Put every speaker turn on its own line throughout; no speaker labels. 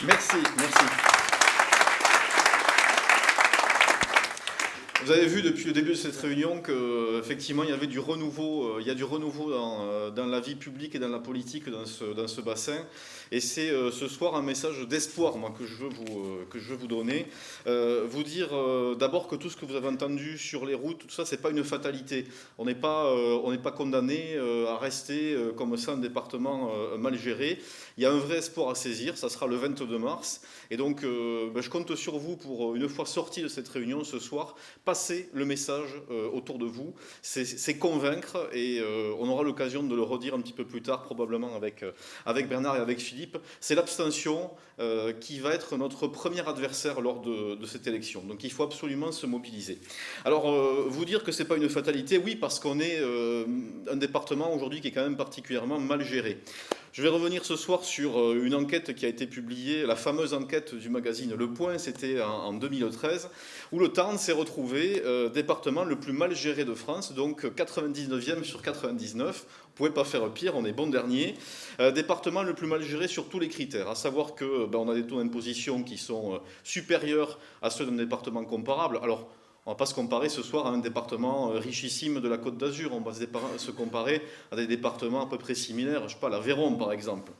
Merci, merci. Vous avez vu depuis le début de cette réunion qu'effectivement il y avait du renouveau, il y a du renouveau dans la vie publique et dans la politique dans ce bassin. Et c'est ce soir un message d'espoir moi, que je veux vous donner. Vous dire d'abord que tout ce que vous avez entendu sur les routes, tout ça, c'est pas une fatalité. On n'est pas condamné à rester comme ça un département mal géré. Il y a un vrai espoir à saisir, ça sera le 22 mars. Et donc je compte sur vous pour, une fois sorti de cette réunion ce soir, passer le message autour de vous, c'est convaincre, et on aura l'occasion de le redire un petit peu plus tard, probablement avec Bernard et avec Philippe, c'est l'abstention qui va être notre premier adversaire lors de cette élection. Donc il faut absolument se mobiliser. Alors, vous dire que ce n'est pas une fatalité, oui, parce qu'on est un département aujourd'hui qui est quand même particulièrement mal géré. Je vais revenir ce soir sur une enquête qui a été publiée, la fameuse enquête du magazine Le Point, c'était en 2013, où le Tarn s'est retrouvé département le plus mal géré de France, donc 99e sur 99. Vous ne pouvez pas faire pire, on est bon dernier. Département le plus mal géré sur tous les critères, à savoir qu'on a des taux d'imposition qui sont supérieurs à ceux d'un département comparable. Alors, on ne va pas se comparer ce soir à un département richissime de la Côte d'Azur, on va se comparer à des départements à peu près similaires, je ne sais pas, l'Aveyron par exemple.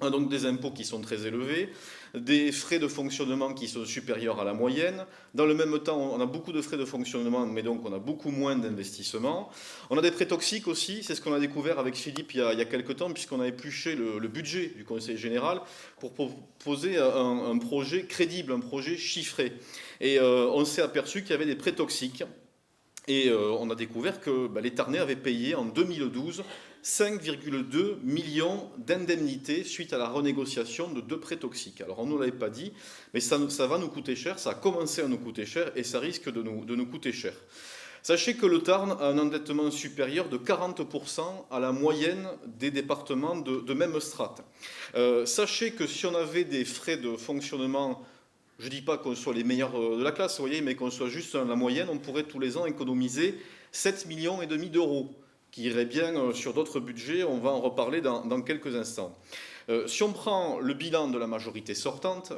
On a donc des impôts qui sont très élevés, des frais de fonctionnement qui sont supérieurs à la moyenne. Dans le même temps, on a beaucoup de frais de fonctionnement, mais donc on a beaucoup moins d'investissement. On a des prêts toxiques aussi, c'est ce qu'on a découvert avec Philippe il y a quelques temps, puisqu'on a épluché le budget du Conseil général pour proposer un projet crédible, un projet chiffré. Et on s'est aperçu qu'il y avait des prêts toxiques. Et on a découvert que les Tarnais avaient payé en 2012 5,2 millions d'indemnités suite à la renégociation de 2 prêts toxiques. Alors on ne nous l'avait pas dit, mais ça va nous coûter cher, ça a commencé à nous coûter cher et ça risque de nous coûter cher. Sachez que le Tarn a un endettement supérieur de 40% à la moyenne des départements de même strate. Sachez que si on avait des frais de fonctionnement, je ne dis pas qu'on soit les meilleurs de la classe, vous voyez, mais qu'on soit juste la moyenne, on pourrait tous les ans économiser 7,5 millions d'euros, qui irait bien sur d'autres budgets, on va en reparler dans quelques instants. Si on prend le bilan de la majorité sortante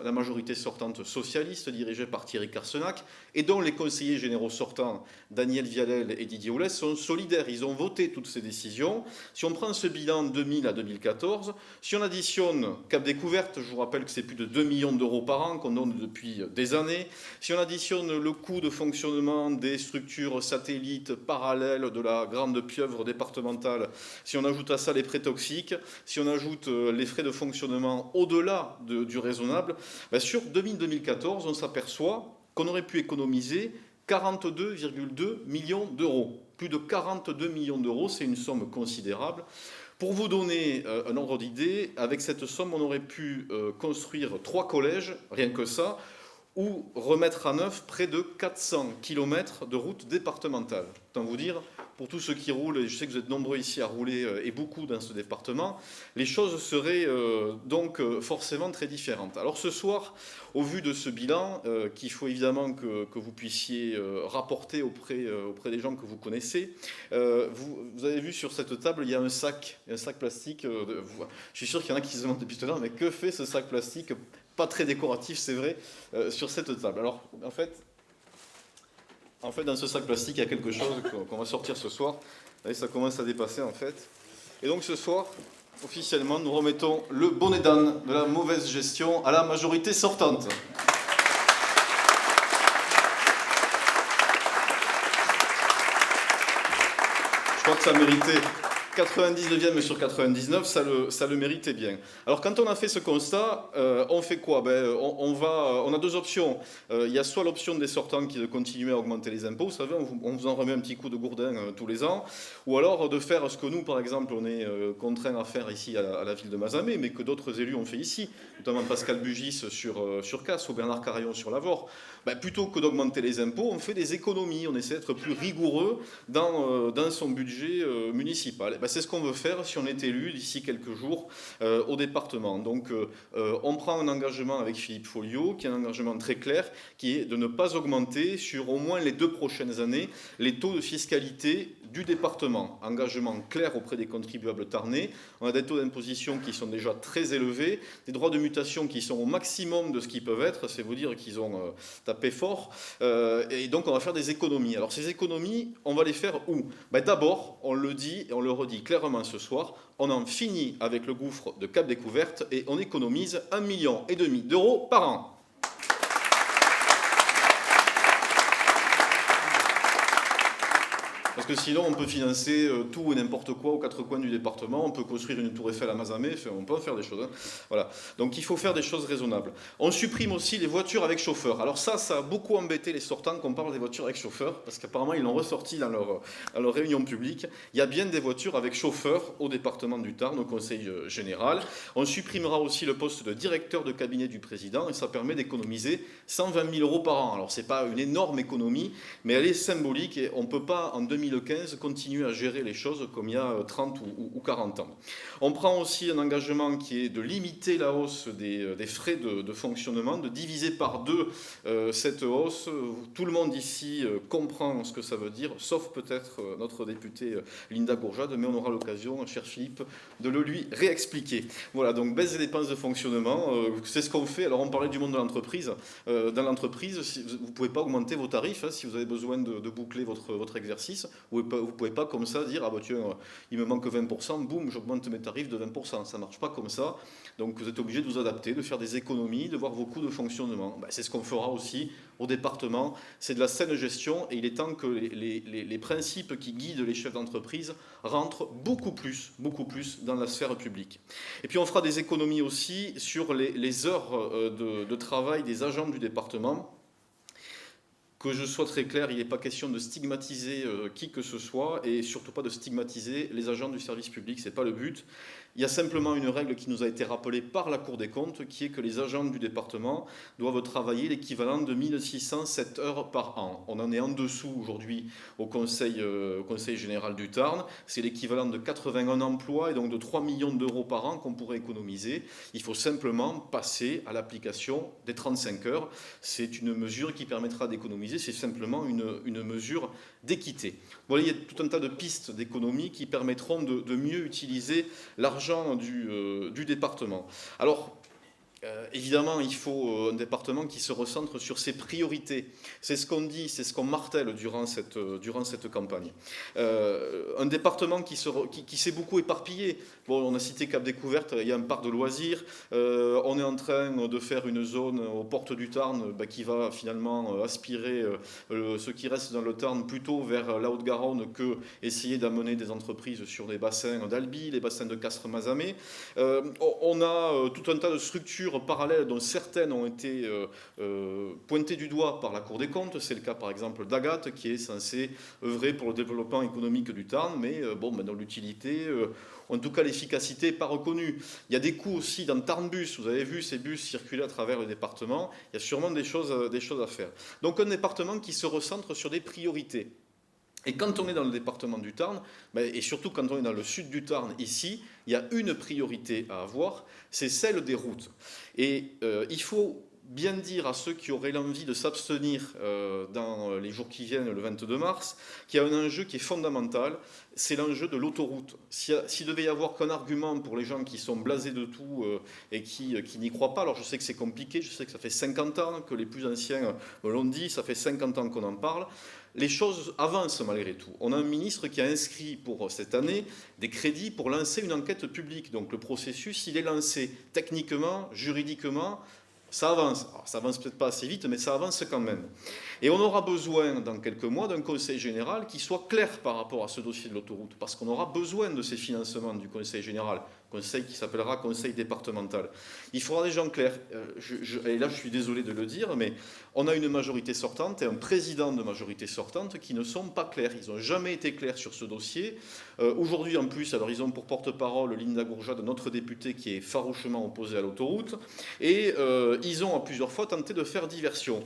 socialiste dirigée par Thierry Carcenac, et dont les conseillers généraux sortants, Daniel Vialel et Didier Oulès, sont solidaires, ils ont voté toutes ces décisions. Si on prend ce bilan 2000 à 2014, si on additionne Cap Découverte, je vous rappelle que c'est plus de 2 millions d'euros par an qu'on donne depuis des années, si on additionne le coût de fonctionnement des structures satellites parallèles de la grande pieuvre départementale, si on ajoute à ça les prêts toxiques, si on ajoute les frais de fonctionnement au-delà du raisonnable, sur 2000-2014, on s'aperçoit qu'on aurait pu économiser 42,2 millions d'euros. Plus de 42 millions d'euros, c'est une somme considérable. Pour vous donner un ordre d'idée, avec cette somme, on aurait pu construire 3 collèges, rien que ça, ou remettre à neuf près de 400 km de routes départementales. Autant vous dire, pour tous ceux qui roulent, et je sais que vous êtes nombreux ici à rouler, et beaucoup dans ce département, les choses seraient donc forcément très différentes. Alors ce soir, au vu de ce bilan, qu'il faut évidemment que vous puissiez rapporter auprès des gens que vous connaissez, vous avez vu sur cette table, il y a un sac plastique. Je suis sûr qu'il y en a qui se demandent depuis tout à l'heure, mais que fait ce sac plastique pas très décoratif, c'est vrai, sur cette table. Alors, en fait, dans ce sac plastique, il y a quelque chose qu'on va sortir ce soir. Vous voyez, ça commence à dépasser, en fait. Et donc, ce soir, officiellement, nous remettons le bonnet d'âne de la mauvaise gestion à la majorité sortante. Je crois que ça méritait 99e sur 99, ça le méritait bien. Alors quand on a fait ce constat, on fait quoi? On a 2 options. Il y a soit l'option des sortants qui est de continuer à augmenter les impôts, vous savez, on vous en remet un petit coup de gourdin tous les ans, ou alors de faire ce que nous, par exemple, on est contraints à faire ici à la ville de Mazamet, mais que d'autres élus ont fait ici, notamment Pascal Bugis sur Casse ou Bernard Carayon sur Lavore. Plutôt que d'augmenter les impôts, on fait des économies, on essaie d'être plus rigoureux dans son budget municipal. C'est ce qu'on veut faire si on est élu d'ici quelques jours au département. Donc on prend un engagement avec Philippe Folliot, qui est un engagement très clair, qui est de ne pas augmenter sur au moins les 2 prochaines années les taux de fiscalité du département, engagement clair auprès des contribuables tarnais. On a des taux d'imposition qui sont déjà très élevés, des droits de mutation qui sont au maximum de ce qu'ils peuvent être, c'est vous dire qu'ils ont tapé fort, et donc on va faire des économies. Alors ces économies, on va les faire où? D'abord, on le dit et on le redit clairement ce soir, on en finit avec le gouffre de Cap Découverte et on économise 1,5 million d'euros par an. Parce que sinon, on peut financer tout et n'importe quoi aux quatre coins du département. On peut construire une tour Eiffel à Mazamet. On peut faire des choses. Voilà. Donc, il faut faire des choses raisonnables. On supprime aussi les voitures avec chauffeur. Alors ça a beaucoup embêté les sortants qu'on parle des voitures avec chauffeur, parce qu'apparemment, ils l'ont ressorti dans leur réunion publique. Il y a bien des voitures avec chauffeur au département du Tarn, au conseil général. On supprimera aussi le poste de directeur de cabinet du président, et ça permet d'économiser 120 000 euros par an. Alors, ce n'est pas une énorme économie, mais elle est symbolique, et on ne peut pas, en 2015, continuer à gérer les choses comme il y a 30 ou 40 ans. On prend aussi un engagement qui est de limiter la hausse des frais de fonctionnement, de diviser par deux cette hausse. Tout le monde ici comprend ce que ça veut dire, sauf peut-être notre députée Linda Gourjade, mais on aura l'occasion, cher Philippe, de le lui réexpliquer. Voilà, donc baisse des dépenses de fonctionnement, c'est ce qu'on fait. Alors on parlait du monde de l'entreprise. Dans l'entreprise, vous ne pouvez pas augmenter vos tarifs si vous avez besoin de boucler votre exercice. Vous ne pouvez pas comme ça dire « Ah bah tiens, il me manque 20%, boum, j'augmente mes tarifs de 20%. » Ça ne marche pas comme ça. Donc vous êtes obligé de vous adapter, de faire des économies, de voir vos coûts de fonctionnement. C'est ce qu'on fera aussi au département. C'est de la saine gestion et il est temps que les principes qui guident les chefs d'entreprise rentrent beaucoup plus dans la sphère publique. Et puis on fera des économies aussi sur les heures de travail des agents du département. Que je sois très clair, il n'est pas question de stigmatiser qui que ce soit et surtout pas de stigmatiser les agents du service public, ce n'est pas le but. Il y a simplement une règle qui nous a été rappelée par la Cour des comptes, qui est que les agents du département doivent travailler l'équivalent de 1607 heures par an. On en est en dessous aujourd'hui au Conseil général du Tarn. C'est l'équivalent de 81 emplois et donc de 3 millions d'euros par an qu'on pourrait économiser. Il faut simplement passer à l'application des 35 heures. C'est une mesure qui permettra d'économiser. C'est simplement une mesure d'équité. Voilà, il y a tout un tas de pistes d'économie qui permettront de mieux utiliser l'argent du département. Alors, évidemment, il faut un département qui se recentre sur ses priorités. C'est ce qu'on dit, c'est ce qu'on martèle durant cette campagne. Un département qui s'est beaucoup éparpillé. Bon, on a cité Cap Découverte, il y a un parc de loisirs. On est en train de faire une zone aux portes du Tarn qui va finalement aspirer ce qui reste dans le Tarn plutôt vers la Haute-Garonne que essayer d'amener des entreprises sur les bassins d'Albi, les bassins de Castres-Mazamet. On a tout un tas de structures parallèles dont certaines ont été pointées du doigt par la Cour des comptes. C'est le cas par exemple d'Agathe qui est censée œuvrer pour le développement économique du Tarn, mais dans l'utilité, en tout cas l'efficacité n'est pas reconnue. Il y a des coûts aussi dans Tarnbus, vous avez vu ces bus circuler à travers le département, il y a sûrement des choses à faire. Donc un département qui se recentre sur des priorités. Et quand on est dans le département du Tarn, et surtout quand on est dans le sud du Tarn, ici, il y a une priorité à avoir, c'est celle des routes. Et il faut bien dire à ceux qui auraient l'envie de s'abstenir dans les jours qui viennent, le 22 mars, qu'il y a un enjeu qui est fondamental, c'est l'enjeu de l'autoroute. S'il devait y avoir qu'un argument pour les gens qui sont blasés de tout et qui n'y croient pas, alors je sais que c'est compliqué, je sais que ça fait 50 ans que les plus anciens me l'ont dit, ça fait 50 ans qu'on en parle, les choses avancent malgré tout. On a un ministre qui a inscrit pour cette année des crédits pour lancer une enquête publique. Donc le processus, il est lancé techniquement, juridiquement, ça avance. Alors, ça avance peut-être pas assez vite, mais ça avance quand même. Et on aura besoin, dans quelques mois, d'un conseil général qui soit clair par rapport à ce dossier de l'autoroute, parce qu'on aura besoin de ces financements du conseil général, conseil qui s'appellera conseil départemental. Il faudra des gens clairs. Et là, je suis désolé de le dire, mais on a une majorité sortante et un président de majorité sortante qui ne sont pas clairs. Ils n'ont jamais été clairs sur ce dossier. Aujourd'hui, en plus, alors ils ont pour porte-parole Linda Gourjade, notre députée, qui est farouchement opposée à l'autoroute. Et ils ont à plusieurs fois tenté de faire diversion.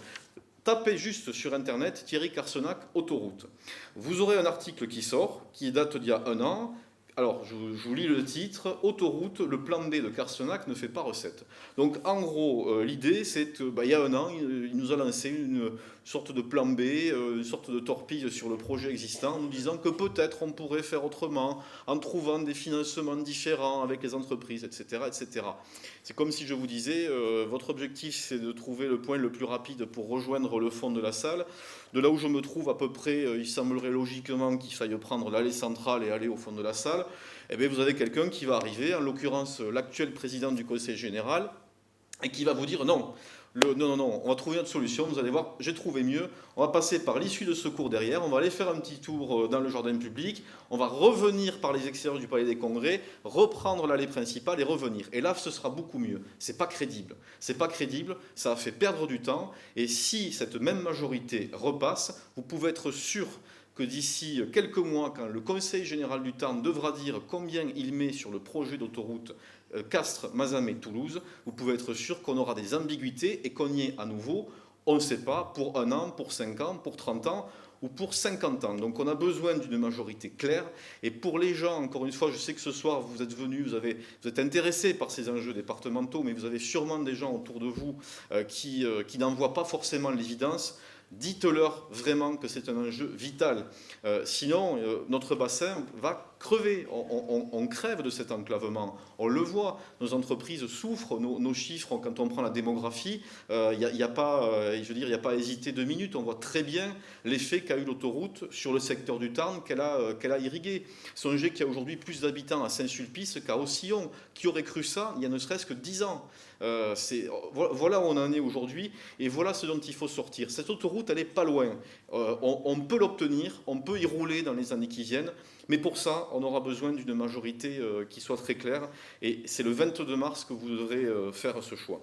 Tapez juste sur Internet Thierry Carcenac, autoroute. Vous aurez un article qui sort, qui date d'il y a un an, Alors, je vous lis le titre. Autoroute, le plan B de Carsenac ne fait pas recette. Donc, en gros, l'idée, c'est qu'il y a un an, il nous a lancé une sorte de plan B, une sorte de torpille sur le projet existant, en nous disant que peut-être on pourrait faire autrement, en trouvant des financements différents avec les entreprises, etc., etc. C'est comme si je vous disais, votre objectif, c'est de trouver le point le plus rapide pour rejoindre le fond de la salle. De là où je me trouve, à peu près, il semblerait logiquement qu'il faille prendre l'allée centrale et aller au fond de la salle. Eh bien, vous avez quelqu'un qui va arriver, en l'occurrence l'actuel président du Conseil général, et qui va vous dire non. Non, on va trouver une solution, vous allez voir, j'ai trouvé mieux. On va passer par l'issue de secours derrière, on va aller faire un petit tour dans le jardin public, on va revenir par les extérieurs du Palais des Congrès, reprendre l'allée principale et revenir. Et là, ce sera beaucoup mieux. C'est pas crédible. C'est pas crédible, ça a fait perdre du temps. Et si cette même majorité repasse, vous pouvez être sûr que d'ici quelques mois, quand le Conseil général du Tarn devra dire combien il met sur le projet d'autoroute Castres, Mazamet, Toulouse, vous pouvez être sûr qu'on aura des ambiguïtés et qu'on y est à nouveau, on ne sait pas, pour 1 an, pour 5 ans, pour 30 ans ou pour 50 ans. Donc on a besoin d'une majorité claire. Et pour les gens, encore une fois, je sais que ce soir vous êtes venus, vous êtes intéressés par ces enjeux départementaux, mais vous avez sûrement des gens autour de vous qui n'en voient pas forcément l'évidence. Dites-leur vraiment que c'est un enjeu vital. Sinon, notre bassin va crever. On crève de cet enclavement. On le voit. Nos entreprises souffrent. Nos chiffres, quand on prend la démographie, il n'y a pas à hésiter 2 minutes. On voit très bien l'effet qu'a eu l'autoroute sur le secteur du Tarn qu'elle a irrigué. Songez qu'il y a aujourd'hui plus d'habitants à Saint-Sulpice qu'à Aucillon. Qui aurait cru ça il y a ne serait-ce que 10 ans? Voilà où on en est aujourd'hui et voilà ce dont il faut sortir. Cette autoroute, elle n'est pas loin. On peut l'obtenir, on peut y rouler dans les années qui viennent, mais pour ça, on aura besoin d'une majorité qui soit très claire et c'est le 22 mars que vous devrez faire ce choix.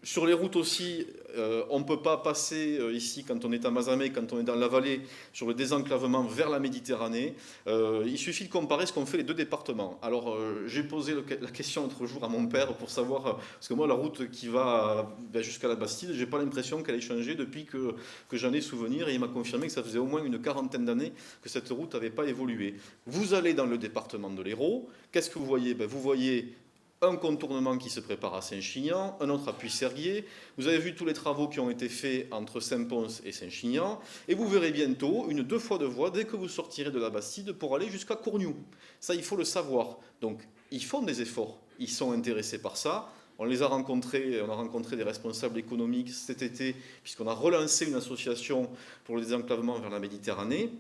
Sur les routes aussi, on ne peut pas passer ici, quand on est à Mazamet, quand on est dans la vallée, sur le désenclavement vers la Méditerranée. Il suffit de comparer ce qu'ont fait les 2 départements. Alors, j'ai posé la question l'autre jour à mon père pour savoir, parce que moi, la route qui va jusqu'à la Bastide, je n'ai pas l'impression qu'elle ait changé depuis que j'en ai souvenir, et il m'a confirmé que ça faisait au moins une quarantaine d'années que cette route n'avait pas évolué. Vous allez dans le département de l'Hérault, qu'est-ce que vous voyez? Vous voyez un contournement qui se prépare à Saint-Chinian, un autre à Puy-Serguier. Vous avez vu tous les travaux qui ont été faits entre Saint-Pons et Saint-Chinian. Et vous verrez bientôt une 2 fois 2 voies dès que vous sortirez de la Bastide pour aller jusqu'à Courgnoux. Ça, il faut le savoir. Donc, ils font des efforts. Ils sont intéressés par ça. On a rencontré des responsables économiques cet été, puisqu'on a relancé une association pour le désenclavement vers la Méditerranée.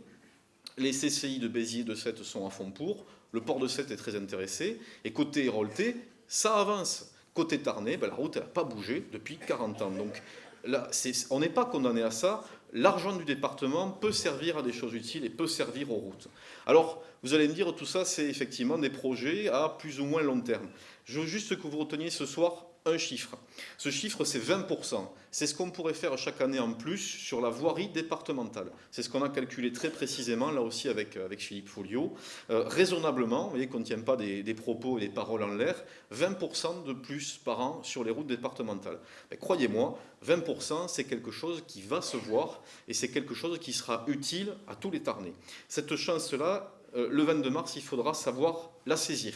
Les CCI de Béziers et de Sète sont à fond pour. Le port de Sète est très intéressé. Et côté Héroltais, ça avance. Côté Tarnais, la route n'a pas bougé depuis 40 ans. Donc là, on n'est pas condamné à ça. L'argent du département peut servir à des choses utiles et peut servir aux routes. Alors, vous allez me dire, tout ça, c'est effectivement des projets à plus ou moins long terme. Je veux juste que vous reteniez ce soir un chiffre. Ce chiffre, c'est 20%. C'est ce qu'on pourrait faire chaque année en plus sur la voirie départementale. C'est ce qu'on a calculé très précisément, là aussi avec Philippe Folliot. Raisonnablement, vous voyez qu'on ne tient pas des propos et des paroles en l'air, 20% de plus par an sur les routes départementales. Mais croyez-moi, 20%, c'est quelque chose qui va se voir et c'est quelque chose qui sera utile à tous les Tarnais. Cette chance-là, le 22 mars, il faudra savoir la saisir.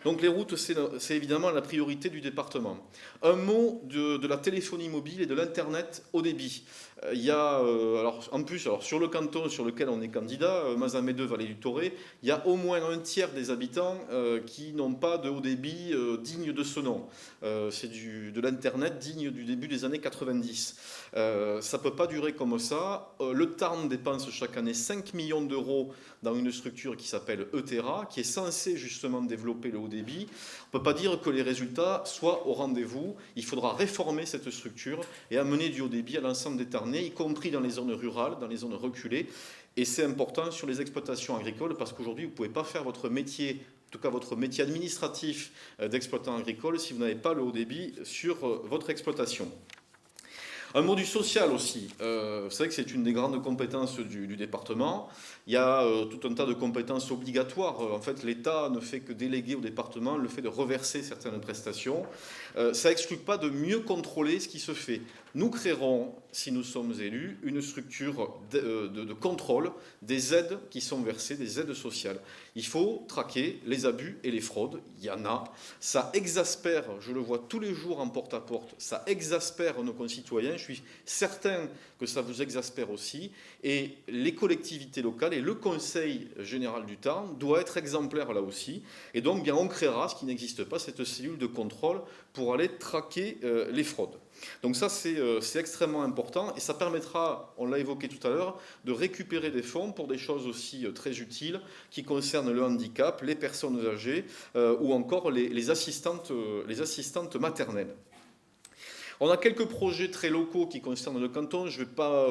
Donc les routes, c'est évidemment la priorité du département. Un mot de la téléphonie mobile et de l'Internet haut débit. Il y a, en plus, sur le canton sur lequel on est candidat, Mazamet 2, Vallée du Torrey, il y a au moins un tiers des habitants qui n'ont pas de haut débit digne de ce nom. C'est de l'Internet digne du début des années 90. Ça ne peut pas durer comme ça. Le Tarn dépense chaque année 5 millions d'euros dans une structure qui s'appelle Eutera, qui est censée justement développer le haut débit. On ne peut pas dire que les résultats soient au rendez-vous. Il faudra réformer cette structure et amener du haut débit à l'ensemble des Tarnais, y compris dans les zones rurales, dans les zones reculées. Et c'est important sur les exploitations agricoles parce qu'aujourd'hui, vous ne pouvez pas faire votre métier, en tout cas votre métier administratif d'exploitant agricole, si vous n'avez pas le haut débit sur votre exploitation. Un mot du social aussi. Vous savez que c'est une des grandes compétences du département. Il y a tout un tas de compétences obligatoires. En fait, l'État ne fait que déléguer au département le fait de reverser certaines prestations. Ça n'exclut pas de mieux contrôler ce qui se fait. Nous créerons, si nous sommes élus, une structure de contrôle des aides qui sont versées, des aides sociales. Il faut traquer les abus et les fraudes, il y en a. Ça exaspère, je le vois tous les jours en porte-à-porte, ça exaspère nos concitoyens. Je suis certain que ça vous exaspère aussi. Et les collectivités locales et le Conseil général du Tarn doit être exemplaire là aussi. Et donc, bien, on créera, ce qui n'existe pas, cette cellule de contrôle pour aller traquer les fraudes. Donc ça, c'est extrêmement important et ça permettra, on l'a évoqué tout à l'heure, de récupérer des fonds pour des choses aussi très utiles qui concernent le handicap, les personnes âgées ou encore les assistantes maternelles. On a quelques projets très locaux qui concernent le canton. Je ne vais pas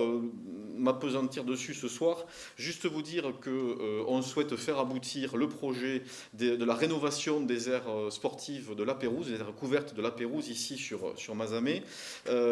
m'appesantir dessus ce soir. Juste vous dire qu'on souhaite faire aboutir le projet de la rénovation des aires sportives de la Pérouse, des aires couvertes de la Pérouse ici sur Mazamet.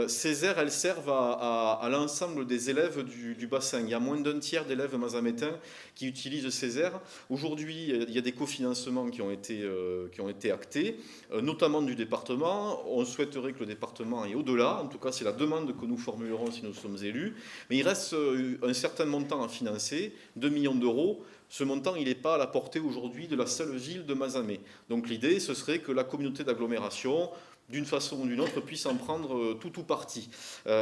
Ces aires, elles servent à l'ensemble des élèves du bassin. Il y a moins d'un tiers d'élèves mazamétains qui utilisent ces aires. Aujourd'hui, il y a des cofinancements qui ont été actés, notamment du département. On souhaiterait que le département aille au-delà. En tout cas, c'est la demande que nous formulerons si nous sommes élus. Mais il reste un certain montant à financer, 2 millions d'euros. Ce montant, il n'est pas à la portée aujourd'hui de la seule ville de Mazamet. Donc l'idée, ce serait que la communauté d'agglomération, d'une façon ou d'une autre, puisse en prendre tout ou partie.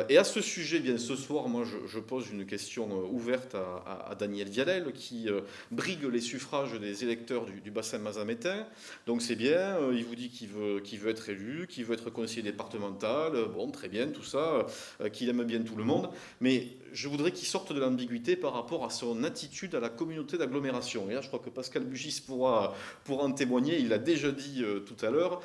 Et à ce sujet, bien, ce soir, moi, je pose une question ouverte à Daniel Vialel, qui brigue les suffrages des électeurs du bassin mazamétain. Donc c'est bien, il vous dit qu'il veut être élu, qu'il veut être conseiller départemental, bon, très bien, tout ça, qu'il aime bien tout le monde, mais je voudrais qu'il sorte de l'ambiguïté par rapport à son attitude à la communauté d'agglomération. Et là, je crois que Pascal Bugis pourra en témoigner, il l'a déjà dit tout à l'heure.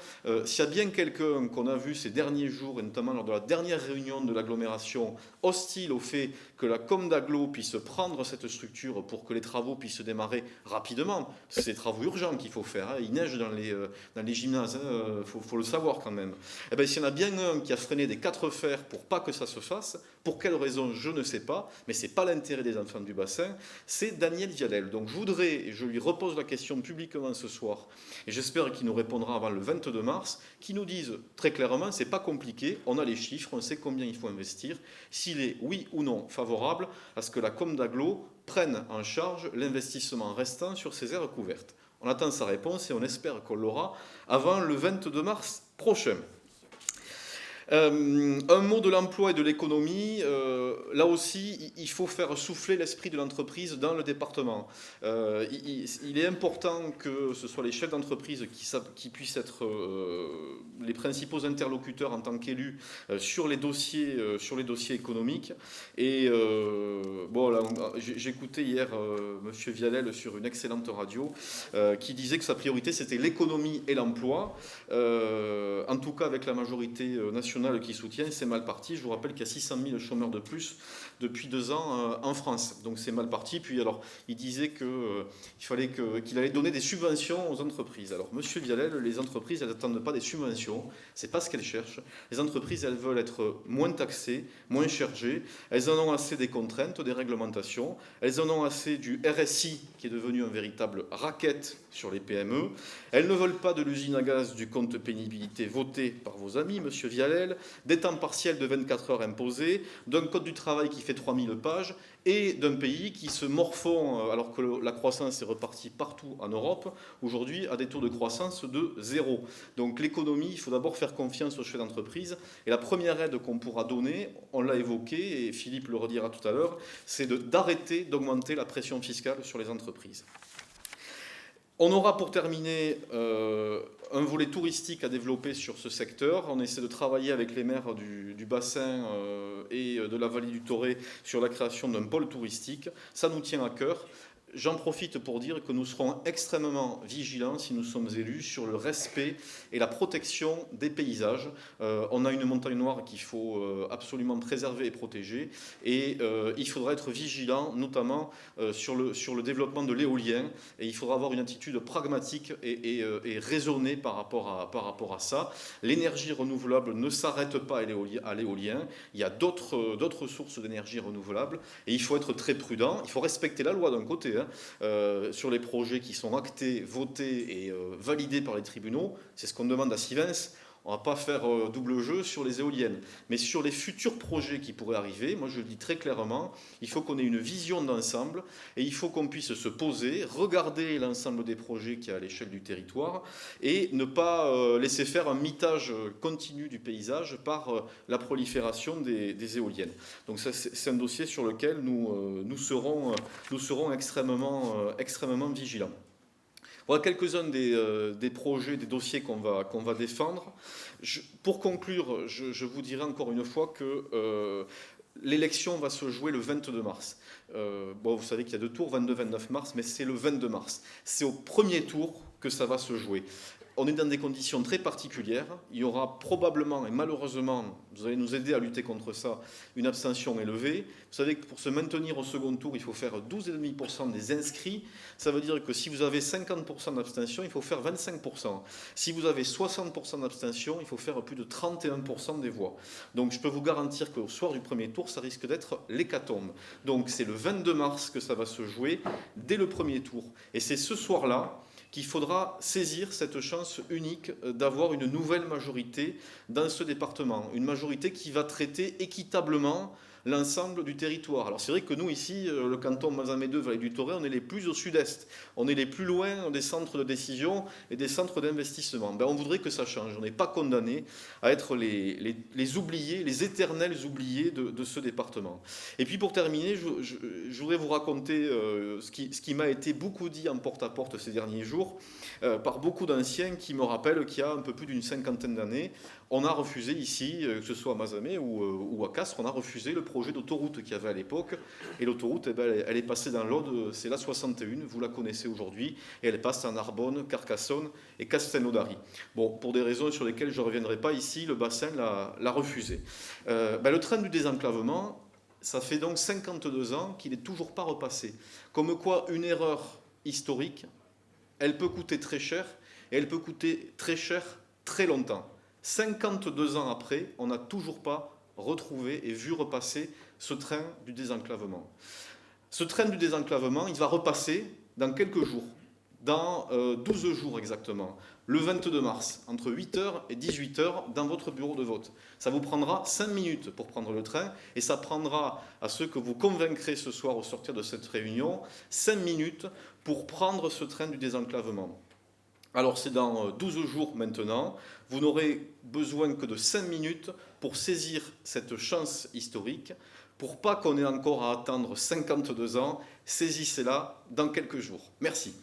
S'il y a bien quelqu'un qu'on a vu ces derniers jours, et notamment lors de la dernière réunion de l'agglomération, hostile au fait que la com d'agglo puisse prendre cette structure pour que les travaux puissent démarrer rapidement, c'est des travaux urgents qu'il faut faire, hein. Il neige dans les gymnases, hein. Faut le savoir quand même. Eh bien, s'il y en a bien un qui a freiné des 4 fers pour pas que ça se fasse, pour quelle raison, je ne sais pas, mais ce n'est pas l'intérêt des enfants du bassin, c'est Daniel Vialel. Donc je voudrais, et je lui repose la question publiquement ce soir, et j'espère qu'il nous répondra avant le 22 mars, qu'il nous dise très clairement, c'est pas compliqué, on a les chiffres, on sait combien il faut investir, s'il est oui ou non favorable à ce que la com d'agglo prenne en charge l'investissement restant sur ces aires couvertes. On attend sa réponse et on espère qu'on l'aura avant le 22 mars prochain. Un mot de l'emploi et de l'économie. Là aussi, il faut faire souffler l'esprit de l'entreprise dans le département. Il est important que ce soit les chefs d'entreprise qui puissent être les principaux interlocuteurs en tant qu'élus sur les dossiers économiques. Et bon, là, j'écoutais hier Monsieur Vialel sur une excellente radio qui disait que sa priorité c'était l'économie et l'emploi. En tout cas, avec la majorité nationale qui soutient, c'est mal parti. Je vous rappelle qu'il y a 600 000 chômeurs de plus depuis 2 ans en France. Donc c'est mal parti. Puis alors, il disait qu'il allait donner des subventions aux entreprises. Alors, Monsieur Vialel, les entreprises, elles n'attendent pas des subventions. C'est pas ce qu'elles cherchent. Les entreprises, elles veulent être moins taxées, moins chargées. Elles en ont assez des contraintes, des réglementations. Elles en ont assez du RSI, qui est devenu un véritable racket sur les PME. Elles ne veulent pas de l'usine à gaz du compte pénibilité voté par vos amis, Monsieur Vialel, des temps partiels de 24 heures imposés, d'un code du travail qui fait 3000 pages et d'un pays qui se morfond, alors que la croissance est repartie partout en Europe, aujourd'hui à des taux de croissance de 0. Donc l'économie, il faut d'abord faire confiance aux chefs d'entreprise. Et la première aide qu'on pourra donner, on l'a évoqué, et Philippe le redira tout à l'heure, c'est d'arrêter d'augmenter la pression fiscale sur les entreprises. On aura pour terminer un volet touristique à développer sur ce secteur. On essaie de travailler avec les maires du bassin et de la vallée du Torrey sur la création d'un pôle touristique. Ça nous tient à cœur. J'en profite pour dire que nous serons extrêmement vigilants, si nous sommes élus, sur le respect et la protection des paysages. On a une montagne noire qu'il faut absolument préserver et protéger. Et il faudra être vigilant, notamment sur le développement de l'éolien. Et il faudra avoir une attitude pragmatique et raisonnée par rapport à ça. L'énergie renouvelable ne s'arrête pas à l'éolien. Il y a d'autres sources d'énergie renouvelable. Et il faut être très prudent. Il faut respecter la loi d'un côté, sur les projets qui sont actés, votés et validés par les tribunaux. C'est ce qu'on demande à Sivens. On ne va pas faire double jeu sur les éoliennes. Mais sur les futurs projets qui pourraient arriver, moi je le dis très clairement, il faut qu'on ait une vision d'ensemble et il faut qu'on puisse se poser, regarder l'ensemble des projets qu'il y a à l'échelle du territoire et ne pas laisser faire un mitage continu du paysage par la prolifération des éoliennes. Donc ça, c'est un dossier sur lequel nous serons extrêmement vigilants. Voilà quelques-uns des projets, des dossiers qu'on va défendre. Pour conclure, je vous dirai encore une fois que l'élection va se jouer le 22 mars. Vous savez qu'il y a 2 tours, 22-29 mars, mais c'est le 22 mars. C'est au premier tour que ça va se jouer. On est dans des conditions très particulières. Il y aura probablement, et malheureusement, vous allez nous aider à lutter contre ça, une abstention élevée. Vous savez que pour se maintenir au second tour, il faut faire 12,5% des inscrits. Ça veut dire que si vous avez 50% d'abstention, il faut faire 25%. Si vous avez 60% d'abstention, il faut faire plus de 31% des voix. Donc je peux vous garantir qu'au soir du premier tour, ça risque d'être l'hécatombe. Donc c'est le 22 mars que ça va se jouer, dès le premier tour. Et c'est ce soir-là qu'il faudra saisir cette chance unique d'avoir une nouvelle majorité dans ce département. Une majorité qui va traiter équitablement l'ensemble du territoire. Alors c'est vrai que nous ici, le canton Mazamet 2, Vallée du Thoré, on est les plus au sud-est. On est les plus loin des centres de décision et des centres d'investissement. On voudrait que ça change. On n'est pas condamné à être les oubliés, les éternels oubliés de ce département. Et puis pour terminer, je voudrais vous raconter ce qui m'a été beaucoup dit en porte-à-porte ces derniers jours par beaucoup d'anciens qui me rappellent qu'il y a un peu plus d'une 50aine d'années, on a refusé ici, que ce soit à Mazamet ou à Castres, on a refusé le projet d'autoroute qu'il y avait à l'époque. Et l'autoroute, elle est passée dans l'Aude, c'est la 61, vous la connaissez aujourd'hui, et elle passe en Narbonne, Carcassonne et Castelnaudary. Pour des raisons sur lesquelles je ne reviendrai pas ici, le bassin l'a refusé. Le train du désenclavement, ça fait donc 52 ans qu'il n'est toujours pas repassé. Comme quoi, une erreur historique, elle peut coûter très cher, et elle peut coûter très cher très longtemps. 52 ans après, on n'a toujours pas retrouvé et vu repasser ce train du désenclavement. Ce train du désenclavement, il va repasser dans quelques jours, dans 12 jours exactement, le 22 mars, entre 8h et 18h, dans votre bureau de vote. Ça vous prendra 5 minutes pour prendre le train, et ça prendra à ceux que vous convaincrez ce soir au sortir de cette réunion, 5 minutes pour prendre ce train du désenclavement. Alors c'est dans 12 jours maintenant, vous n'aurez besoin que de 5 minutes pour saisir cette chance historique, pour pas qu'on ait encore à attendre 52 ans, saisissez-la dans quelques jours. Merci.